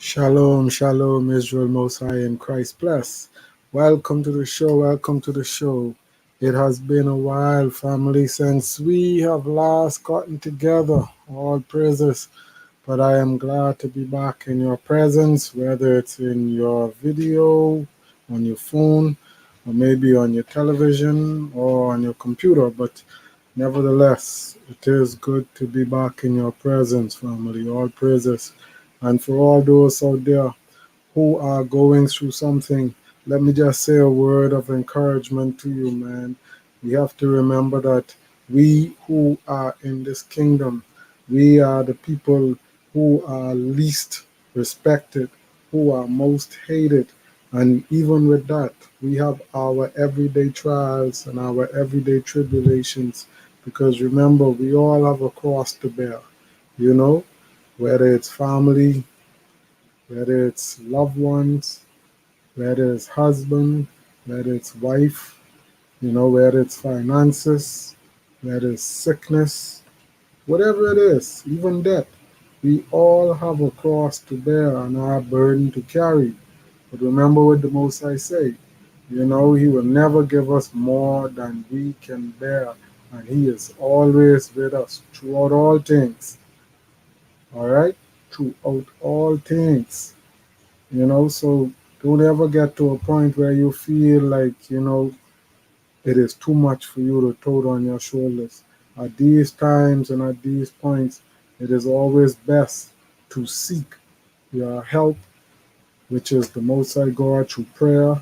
Shalom, shalom, Israel Most High in Christ bless. Welcome to the show, welcome to the show. It has been a while, family, since we have last gotten together. All praises. But I am glad to be back in your presence, whether it's in your video, on your phone, or maybe on your television or on your computer. But nevertheless, it is good to be back in your presence, family. All praises. And for all those out there who are going through something, let me just say a word of encouragement to you, man. We have to remember that we who are in this kingdom, we are the people who are least respected, who are most hated. And even with that, we have our everyday trials and our everyday tribulations. Because remember, we all have a cross to bear, you know, whether it's family, whether it's loved ones, whether it's husband, whether it's wife, whether it's finances, whether it's sickness, whatever it is, even death. We all have a cross to bear and our burden to carry. But remember what the Most High say, He will never give us more than we can bear. And He is always with us throughout all things. All right? Throughout all things. So don't ever get to a point where you feel like, it is too much for you to tote on your shoulders. At these times and at these points, it is always best to seek your help, which is the Most High God, through prayer,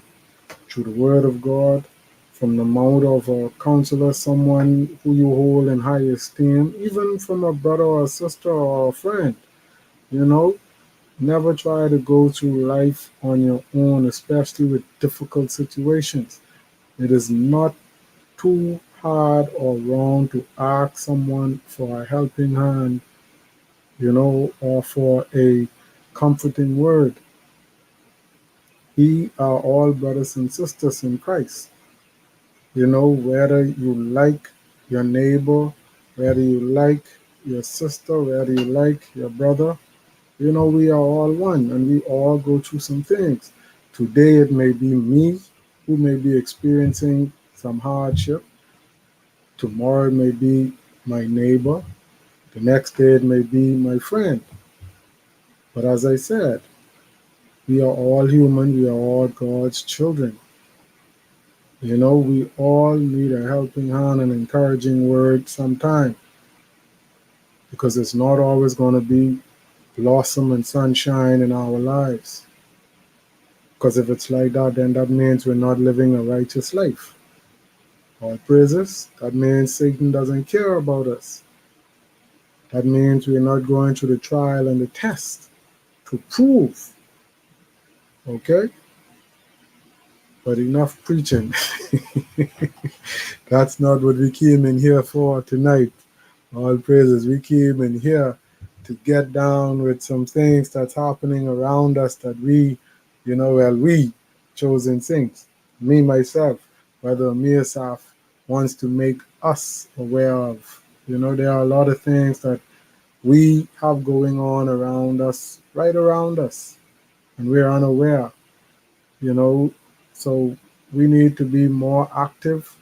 through the Word of God, from the mouth of a counselor, someone who you hold in high esteem, even from a brother or a sister or a friend. You know, Never try to go through life on your own, especially with difficult situations. It is not too hard or wrong to ask someone for a helping hand, or for a comforting word. We are all brothers and sisters in Christ. Whether you like your neighbor, whether you like your sister, whether you like your brother, we are all one and we all go through some things. Today it may be me who may be experiencing some hardship. Tomorrow it may be my neighbor. The next day it may be my friend. But as I said, we are all human. We are all God's children. We all need a helping hand and encouraging word sometime, because it's not always going to be blossom and sunshine in our lives. Because if it's like that, then that means we're not living a righteous life. All praises, that means Satan doesn't care about us. That means we're not going through the trial and the test to prove. Okay? But enough preaching. That's not what we came in here for tonight. All praises. We came in here to get down with some things that's happening around us that we chosen things. Me, myself, Brother Amisaf wants to make us aware of. There are a lot of things that we have going on around us, right around us, and we're unaware, so we need to be more active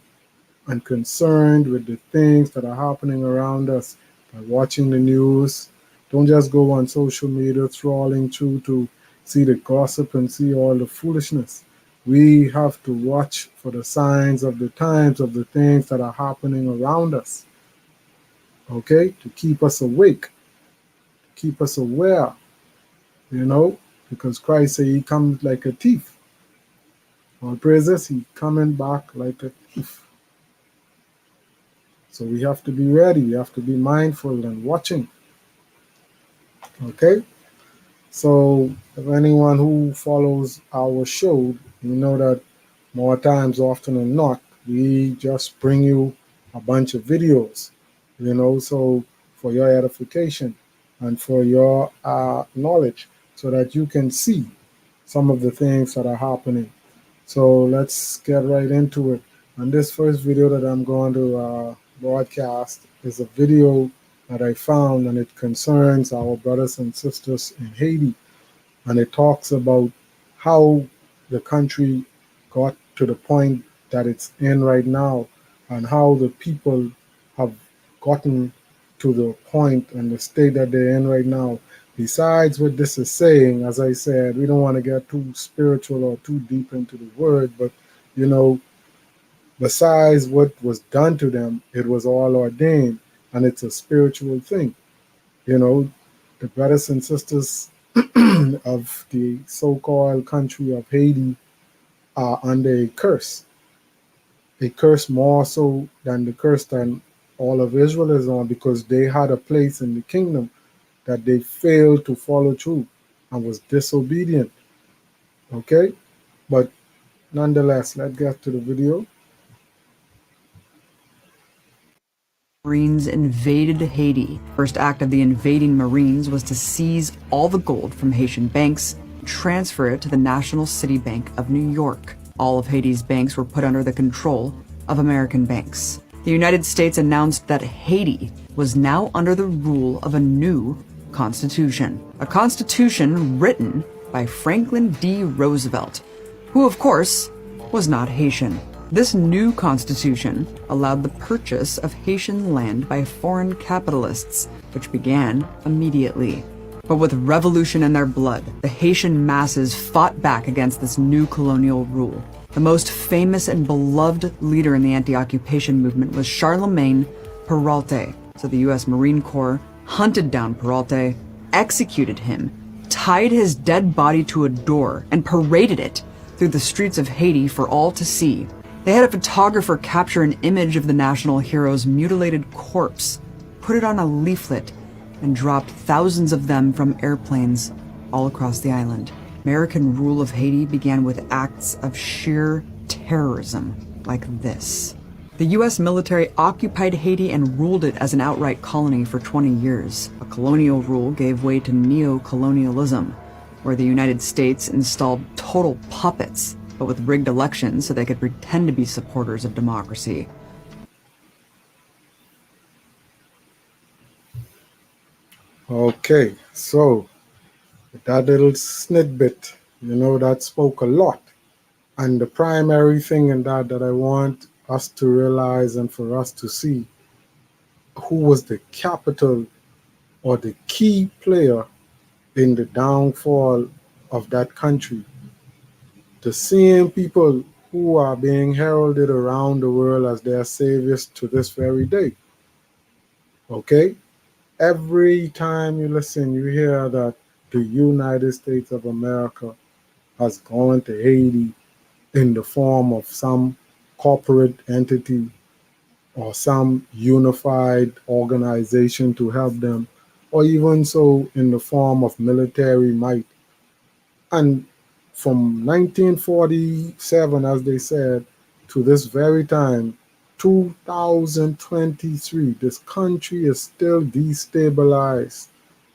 and concerned with the things that are happening around us by watching the news. Don't just go on social media trawling through to see the gossip and see all the foolishness. We have to watch for the signs of the times of the things that are happening around us, okay? To keep us awake, keep us aware, because Christ said he comes like a thief. All praises, he coming back like a thief. So we have to be ready. We have to be mindful and watching. Okay? So if anyone who follows our show, you know that more times often than not, we just bring you a bunch of videos, so for your edification and for your knowledge, so that you can see some of the things that are happening. So let's get right into it. And this first video that I'm going to broadcast is a video that I found, and it concerns our brothers and sisters in Haiti. and it talks about how the country got to the point that it's in right now, and how the people have gotten to the point and the state that they're in right now. Besides what this is saying, as I said, we don't want to get too spiritual or too deep into the word, but you know, besides what was done to them, it was all ordained, and it's a spiritual thing. You know, the brothers and sisters of the so-called country of Haiti are under a curse more so than the curse than all of Israel is on, because they had a place in the kingdom that they failed to follow through and was disobedient. Okay, but nonetheless, let's get to the video. Marines invaded Haiti. First act of the invading Marines was to seize all the gold from Haitian banks and transfer it to the National City Bank of New York. All of Haiti's banks were put under the control of American banks. The United States announced that Haiti was now under the rule of a new constitution, a constitution written by Franklin D. Roosevelt, who, of course, was not Haitian. This new constitution allowed the purchase of Haitian land by foreign capitalists, which began immediately. But with revolution in their blood, the Haitian masses fought back against this new colonial rule. The most famous and beloved leader in the anti-occupation movement was Charlemagne Perrault. So the U.S. Marine Corps hunted down Perrault, executed him, tied his dead body to a door, and paraded it through the streets of Haiti for all to see. They had a photographer capture an image of the national hero's mutilated corpse, put it on a leaflet, and dropped thousands of them from airplanes all across the island. American rule of Haiti began with acts of sheer terrorism like this. The U.S. military occupied Haiti and ruled it as an outright colony for 20 years. A colonial rule gave way to neo-colonialism, where the United States installed total puppets, but with rigged elections so they could pretend to be supporters of democracy. Okay, so that little snippet, that spoke a lot. And the primary thing in that I want us to realize and for us to see who was the capital or the key player in the downfall of that country. The same people who are being heralded around the world as their saviors to this very day. Okay? Every time you listen, you hear that the United States of America has gone to Haiti in the form of some corporate entity or some unified organization to help them, or even so in the form of military might. And from 1947, as they said, to this very time, 2023, this country is still destabilized.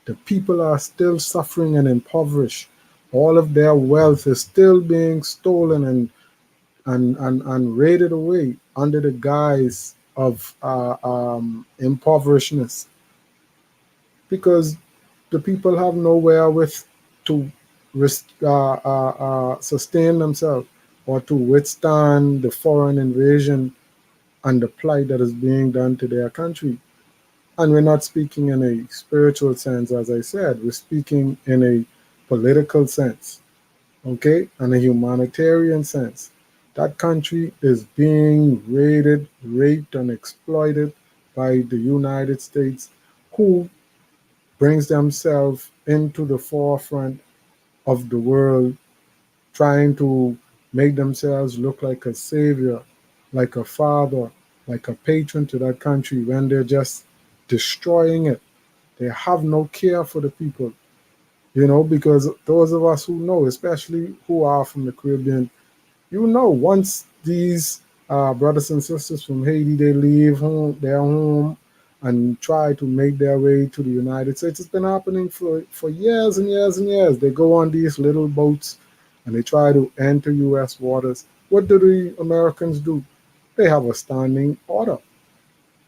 The people are still suffering and impoverished. All of their wealth is still being stolen and raided away under the guise of impoverishedness, because the people have nowhere with to sustain themselves or to withstand the foreign invasion and the plight that is being done to their country. And we're not speaking in a spiritual sense, as I said, we're speaking in a political sense, okay, and a humanitarian sense. That country is being raided, raped, and exploited by the United States, who brings themselves into the forefront of the world, trying to make themselves look like a savior, like a father, like a patron to that country, when they're just destroying it. They have no care for the people, because those of us who know, especially who are from the Caribbean, once these brothers and sisters from Haiti, they leave their home and try to make their way to the United States. It's been happening for years and years and years. They go on these little boats and they try to enter U.S. waters. What do the Americans do? They have a standing order.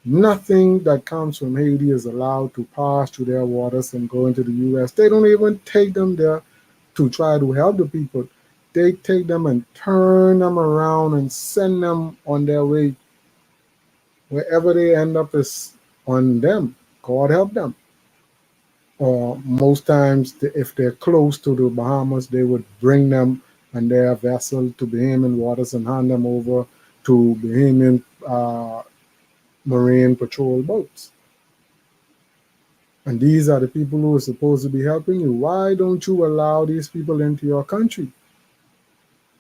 Nothing that comes from Haiti is allowed to pass through their waters and go into the U.S. They don't even take them there. to try to help the people, they take them and turn them around and send them on their way. Wherever they end up is on them. God help them. Or most times, if they're close to the Bahamas, they would bring them and their vessel to Bahamian waters and hand them over to Bahamian marine patrol boats. And these are the people who are supposed to be helping you. Why don't you allow these people into your country?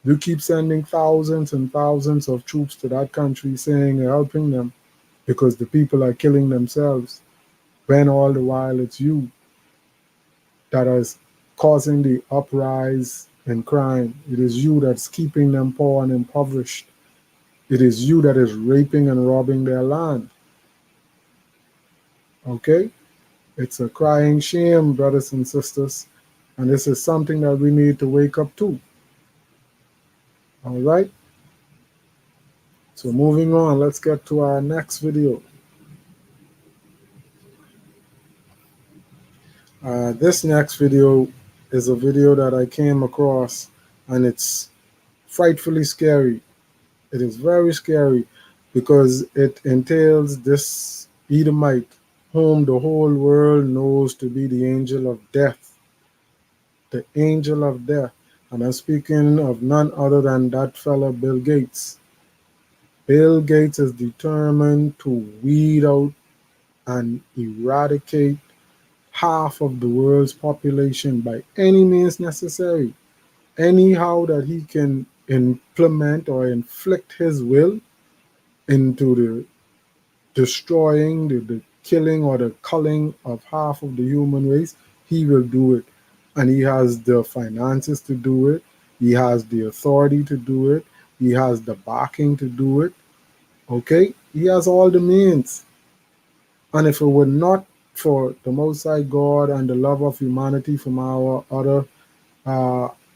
You keep sending thousands and thousands of troops to that country saying you're helping them because the people are killing themselves, when all the while it's you that is causing the uprise and crime. It is you that's keeping them poor and impoverished. It is you that is raping and robbing their land. Okay? It's a crying shame, brothers and sisters. And this is something that we need to wake up to. All right? So moving on, let's get to our next video. This next video is a video that I came across, and it's frightfully scary. It is very scary because it entails this Edomite, whom the whole world knows to be the angel of death. The angel of death. And I'm speaking of none other than that fella, Bill Gates. Bill Gates is determined to weed out and eradicate half of the world's population by any means necessary. Anyhow that he can implement or inflict his will into the destroying, the killing or the culling of half of the human race, he will do it. And he has the finances to do it. He has the authority to do it. He has the backing to do it. Okay? He has all the means. And if it were not for the Most High God and the love of humanity from our other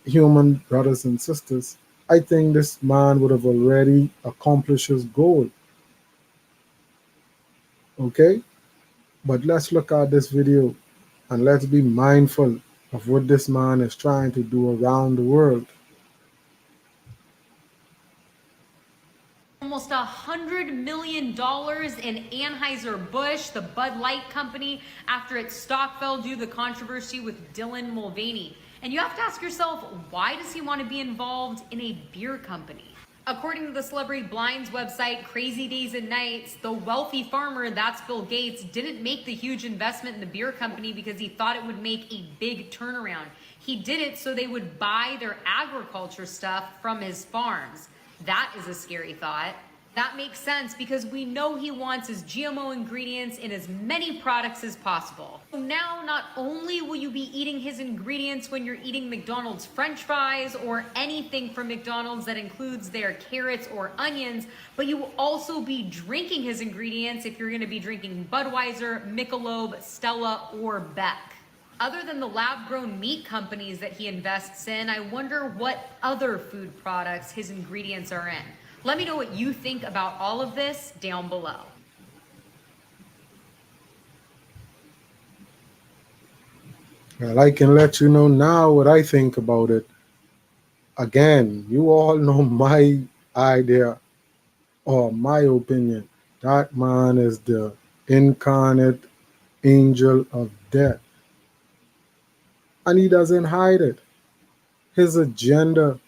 human brothers and sisters, I think this man would have already accomplished his goal. Okay? But let's look at this video and let's be mindful of what this man is trying to do around the world. Almost $100 million in Anheuser-Busch, the Bud Light company, after its stock fell due to the controversy with Dylan Mulvaney. And you have to ask yourself, why does he want to be involved in a beer company? According to the Celebrity Blinds website, Crazy Days and Nights, the wealthy farmer, that's Bill Gates, didn't make the huge investment in the beer company because he thought it would make a big turnaround. He did it so they would buy their agriculture stuff from his farms. That is a scary thought. That makes sense because we know he wants his GMO ingredients in as many products as possible. So now, not only will you be eating his ingredients when you're eating McDonald's French fries or anything from McDonald's that includes their carrots or onions, but you will also be drinking his ingredients if you're going to be drinking Budweiser, Michelob, Stella, or Beck. Other than the lab-grown meat companies that he invests in, I wonder what other food products his ingredients are in. Let me know what you think about all of this down below. Well, I can let you know now what I think about it. Again, you all know my idea or my opinion. That man is the incarnate angel of death. And he doesn't hide it. His agenda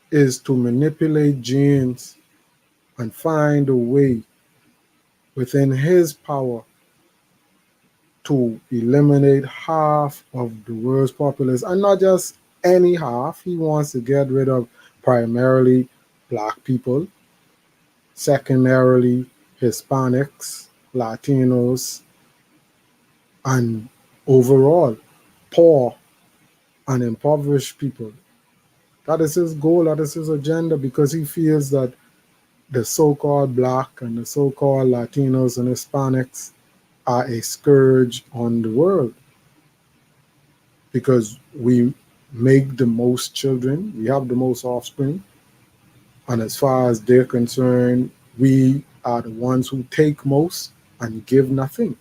is to manipulate genes and find a way within his power to eliminate half of the world's populace. And not just any half. He wants to get rid of primarily black people, secondarily Hispanics, Latinos, and overall poor and impoverished people. That is his goal, that is his agenda, because he feels that the so-called black and the so-called Latinos and Hispanics are a scourge on the world because we make the most children, we have the most offspring, and as far as they're concerned, we are the ones who take most and give nothing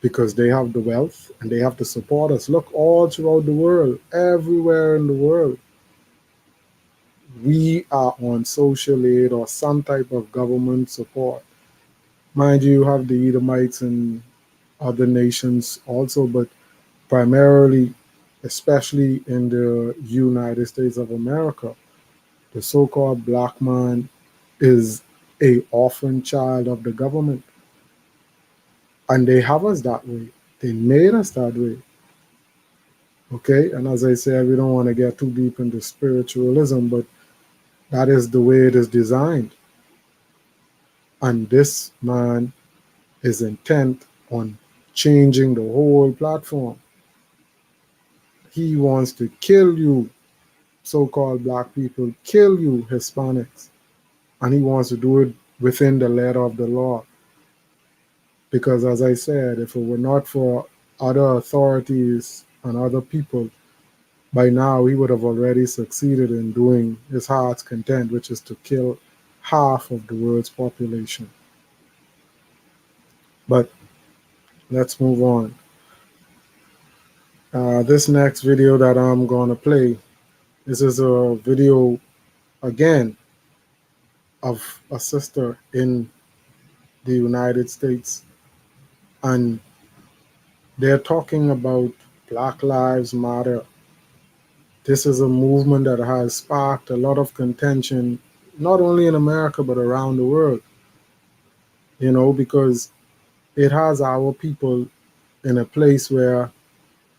because they have the wealth and they have to support us. Look, all throughout the world, everywhere in the world, we are on social aid or some type of government support. Mind you, you have the Edomites and other nations also, but primarily, especially in the United States of America, the so-called black man is a orphan child of the government. And they have us that way. They made us that way. Okay? And as I said, we don't want to get too deep into spiritualism, but that is the way it is designed. And this man is intent on changing the whole platform. He wants to kill you, so-called black people, kill you, Hispanics. And he wants to do it within the letter of the law. Because as I said, if it were not for other authorities and other people, by now he would have already succeeded in doing his heart's content, which is to kill half of the world's population. But let's move on. This next video that I'm going to play, this is a video, again, of a sister in the United States. And they're talking about Black Lives Matter. This is a movement that has sparked a lot of contention, not only in America, but around the world. You know, because it has our people in a place where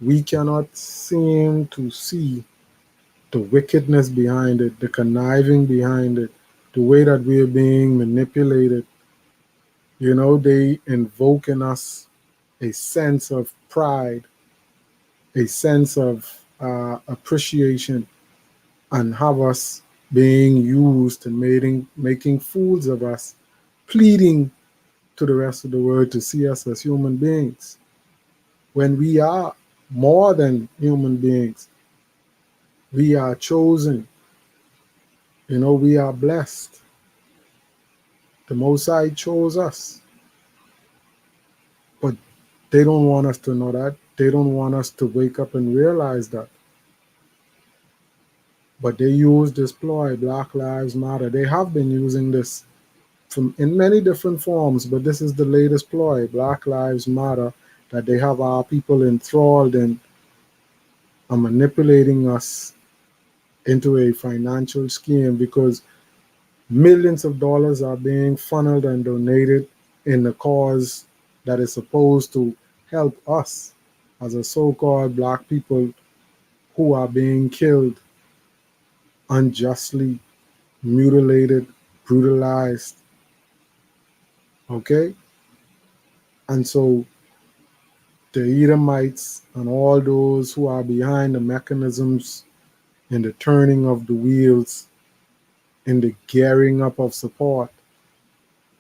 we cannot seem to see the wickedness behind it, the conniving behind it, the way that we are being manipulated. You know, they invoke in us a sense of pride, a sense of appreciation, and have us being used and making fools of us, pleading to the rest of the world to see us as human beings, when we are more than human beings. We are chosen. You know, we are blessed. The Most High chose us. But they don't want us to know that. They don't want us to wake up and realize that. But they use this ploy, Black Lives Matter. They have been using this in many different forms, but this is the latest ploy, Black Lives Matter, that they have our people enthralled in and manipulating us into a financial scheme, because millions of dollars are being funneled and donated in the cause that is supposed to help us as a so-called black people who are being killed, unjustly, mutilated, brutalized. Okay? And so the Edomites and all those who are behind the mechanisms in the turning of the wheels, in the gearing up of support,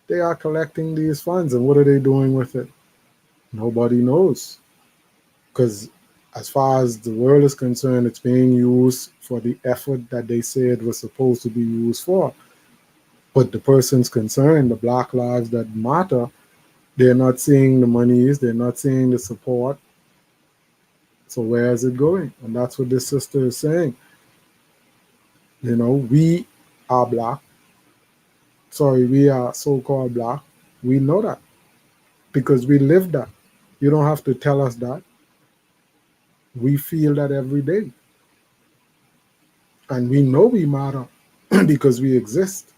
they are collecting these funds. And what are they doing with it? Nobody knows. Because as far as the world is concerned, it's being used for the effort that they said it was supposed to be used for. But the persons concerned, the Black Lives that matter, they're not seeing the monies, they're not seeing the support. So where is it going? And that's what this sister is saying. You know, we are black. Sorry, we are so-called black. We know that because we live that. You don't have to tell us that. We feel that every day. And we know we matter because we exist.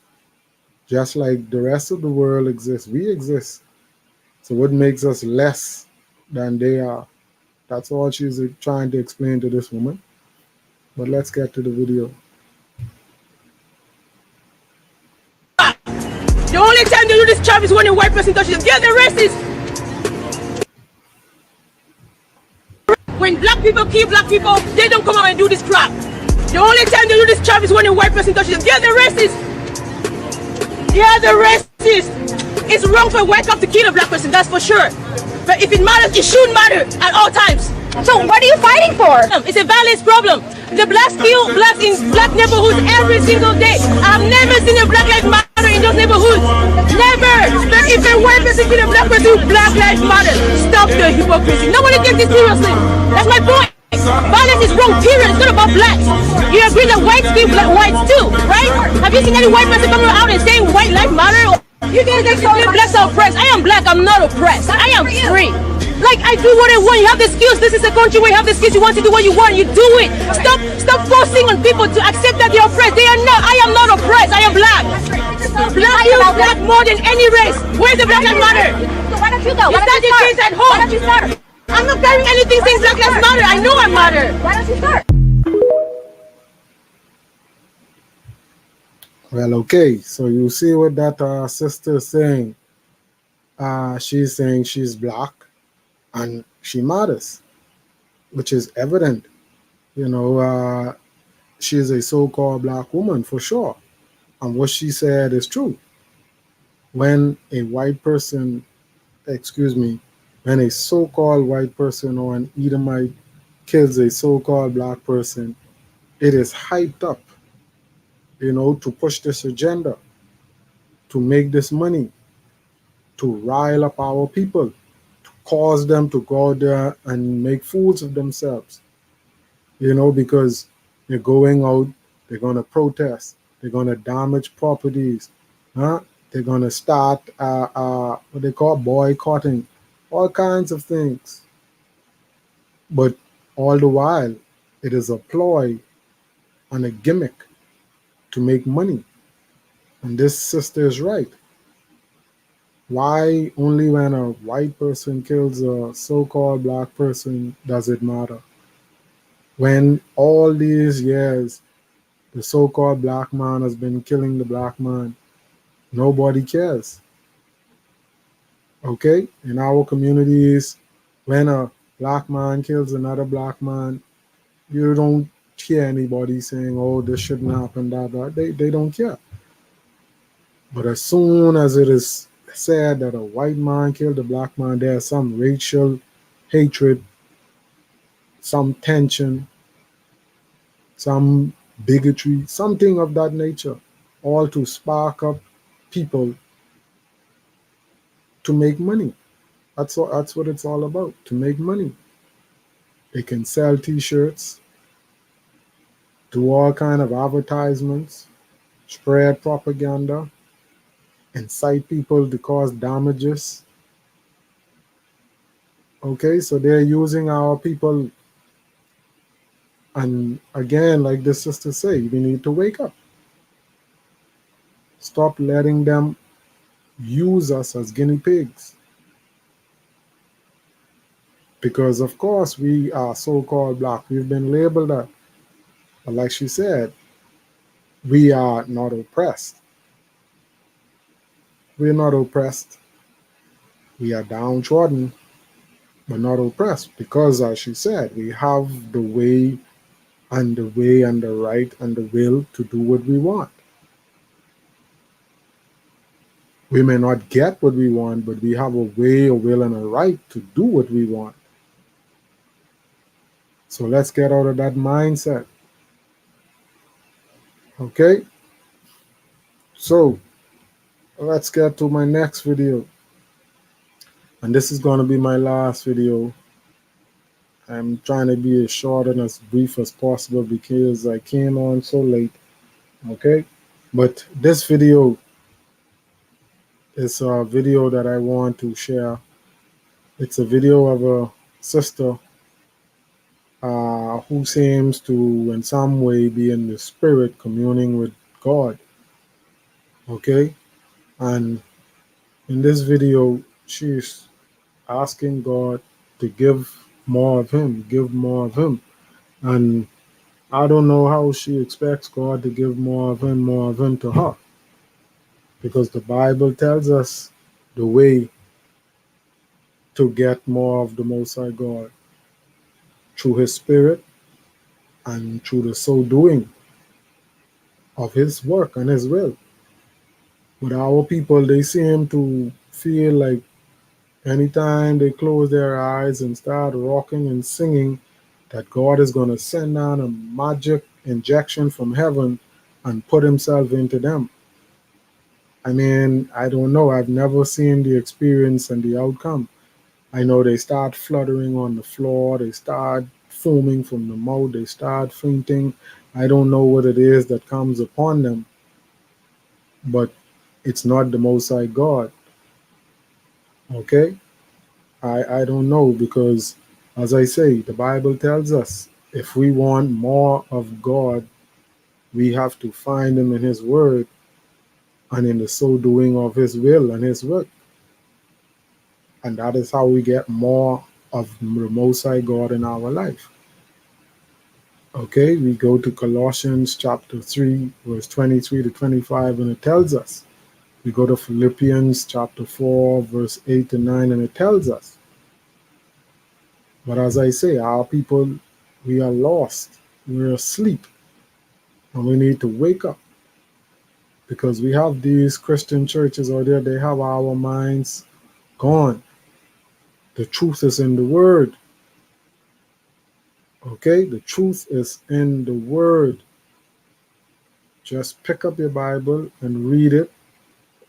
Just like the rest of the world exists, we exist. So what makes us less than they are? That's all she's trying to explain to this woman. But let's get to the video. The only time they do this job is when a white person touches them. They're the racists. When black people kill black people, they don't come out and do this crap. The only time they do this job is when a white person touches them. They're the racists. They are the racists. It's wrong for a white cop to kill a black person, that's for sure. But if it matters, it should matter at all times. So what are you fighting for? It's a violence problem. The blacks kill blacks in black neighborhoods every single day. I've never seen a Black Lives Matter in those neighborhoods. Never. But if a white person kill a black person, Black Lives Matter. Stop Stop the hypocrisy. Nobody takes it seriously. That's my point. Violence is wrong, period. It's not about blacks. You agree that whites kill whites too, right? Have you seen any white person coming out and saying white life matter? You guys are saying blacks are oppressed. I am black. I'm not oppressed. I am free. Like, I do what I want. You have the skills. This is a country where you have the skills. You want to do what you want. You do it. Stop forcing on people to accept that they're oppressed. They are not. I am not oppressed. I am black. Black is black more than any race. Where's the Black Lives Matter? So why don't you go? You start your case at home. Why don't you start? I'm not carrying anything saying Black Lives Matter. I know I matter. Why don't you start? Well, okay. So you see what that sister is saying. She's saying she's black and she matters, which is evident. You know, she's a so-called black woman for sure. And what she said is true. When a white person, when a so-called white person or an Edomite kills a so-called black person, it is hyped up, you know, to push this agenda, to make this money, to rile up our people, to cause them to go out there and make fools of themselves, you know, because they're going out, they're going to protest, they're going to damage properties, huh? They're going to start what they call boycotting, all kinds of things. But all the while, it is a ploy and a gimmick to make money. And this sister is right. Why only when a white person kills a so-called black person does it matter? When all these years the so-called black man has been killing the black man, nobody cares. Okay? In our communities, when a black man kills another black man, you don't hear anybody saying, oh, this shouldn't happen, that. They don't care. But as soon as it is said that a white man killed a black man, there's some racial hatred, some tension, some bigotry, something of that nature, all to spark up people to make money. That's what it's all about, to make money. They can sell t-shirts, do all kind of advertisements, spread propaganda, incite people to cause damages. Okay, so they're using our people. And again, like the sister say, we need to wake up. Stop letting them use us as guinea pigs. Because of course we are so-called black. We've been labeled that. But like she said, we are not oppressed. We're not oppressed. We are downtrodden, but not oppressed. Because as she said, we have the way and the right and the will to do what we want. We may not get what we want, but we have a way, a will, and a right to do what we want. So let's get out of that mindset. Okay? So let's get to my next video. And this is going to be my last video. I'm trying to be as short and as brief as possible because I came on so late. Okay? But this video is a video that I want to share. It's a video of a sister who seems to in some way be in the spirit communing with God. Okay? And in this video, she's asking God to give more of him, give more of him. And I don't know how she expects God to give more of him to her. Because the Bible tells us the way to get more of the Most High God through his spirit and through the so doing of his work and his will. But our people, they seem to feel like anytime they close their eyes and start rocking and singing, that God is going to send down a magic injection from heaven and put himself into them. I mean, I don't know. I've never seen the experience and the outcome. I know they start fluttering on the floor, they start foaming from the mouth, they start fainting. I don't know what it is that comes upon them, but it's not the Most High God. Okay? I don't know because, as I say, the Bible tells us if we want more of God, we have to find Him in His Word and in the so doing of His will and His work. And that is how we get more of the Most High God in our life. Okay, we go to Colossians chapter 3, verse 23 to 25, and it tells us. We go to Philippians chapter 4, verse 8 to 9, and it tells us. But as I say, our people, we are lost. We're asleep. And we need to wake up. Because we have these Christian churches out there, they have our minds gone. The truth is in the Word. Okay? The truth is in the Word. Just pick up your Bible and read it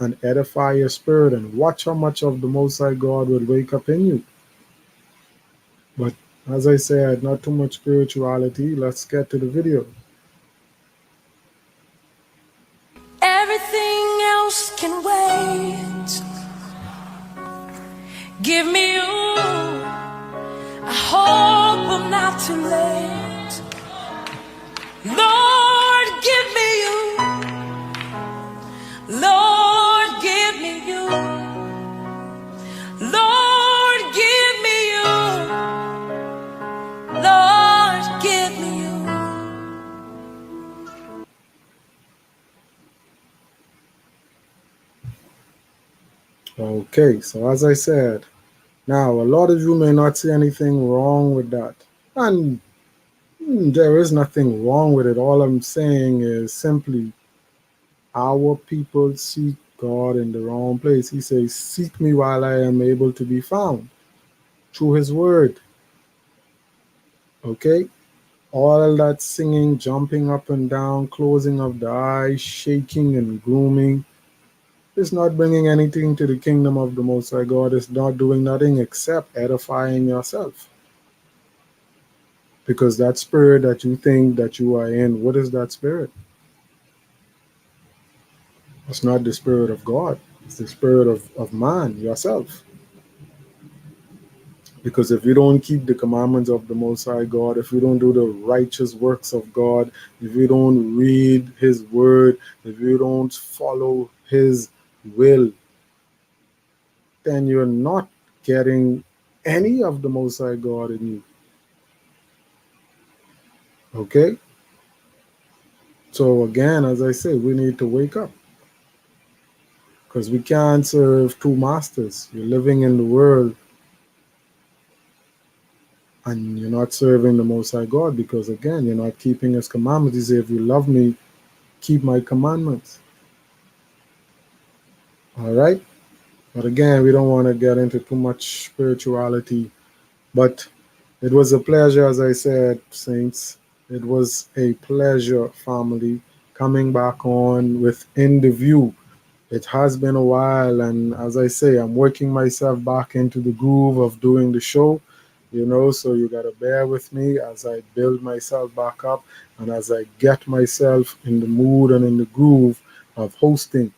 and edify your spirit and watch how much of the Most High God will wake up in you. But as I said, not too much spirituality. Let's get to the video. Everything else can wait. Give me you. I hope I'm not too late. Lord, give me you. Lord, give me you. Lord, give me you. Lord, give me you. Okay, so as I said, now a lot of you may not see anything wrong with that. And there is nothing wrong with it. All I'm saying is simply our people seek God in the wrong place. He says, seek me while I am able to be found through His Word. Okay? All that singing, jumping up and down, closing of the eyes, shaking and glooming, it's not bringing anything to the kingdom of the Most High God. It's not doing nothing except edifying yourself. Because that spirit that you think that you are in, what is that spirit? It's not the spirit of God. It's the spirit of man, yourself. Because if you don't keep the commandments of the Most High God, if you don't do the righteous works of God, if you don't read His Word, if you don't follow His will, then you're not getting any of the Most High God in you. Okay? So again, as I say, we need to wake up. Because we can't serve two masters. You're living in the world and you're not serving the Most High God because, again, you're not keeping His commandments. He said, if you love me, keep my commandments. All right? But again, we don't want to get into too much spirituality. But it was a pleasure, as I said, saints. It was a pleasure, family, coming back on with In the View. It has been a while, and as I say, I'm working myself back into the groove of doing the show, so you got to bear with me as I build myself back up and as I get myself in the mood and in the groove of hosting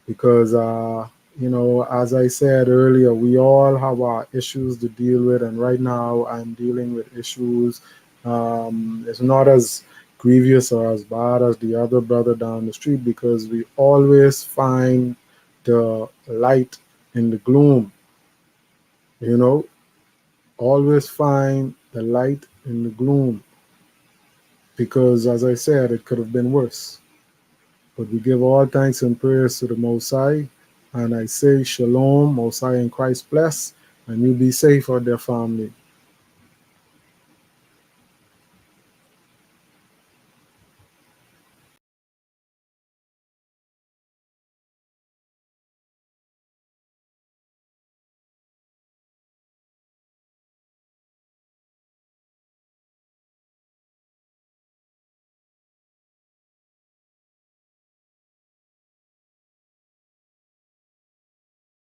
because, as I said earlier, we all have our issues to deal with, and right now I'm dealing with issues. It's not as grievous or as bad as the other brother down the street because we always find the light in the gloom, always find the light in the gloom because, as I said, it could have been worse. But we give all thanks and prayers to the Most High. And I say, Shalom, Most High in Christ bless, and you be safe out there, family.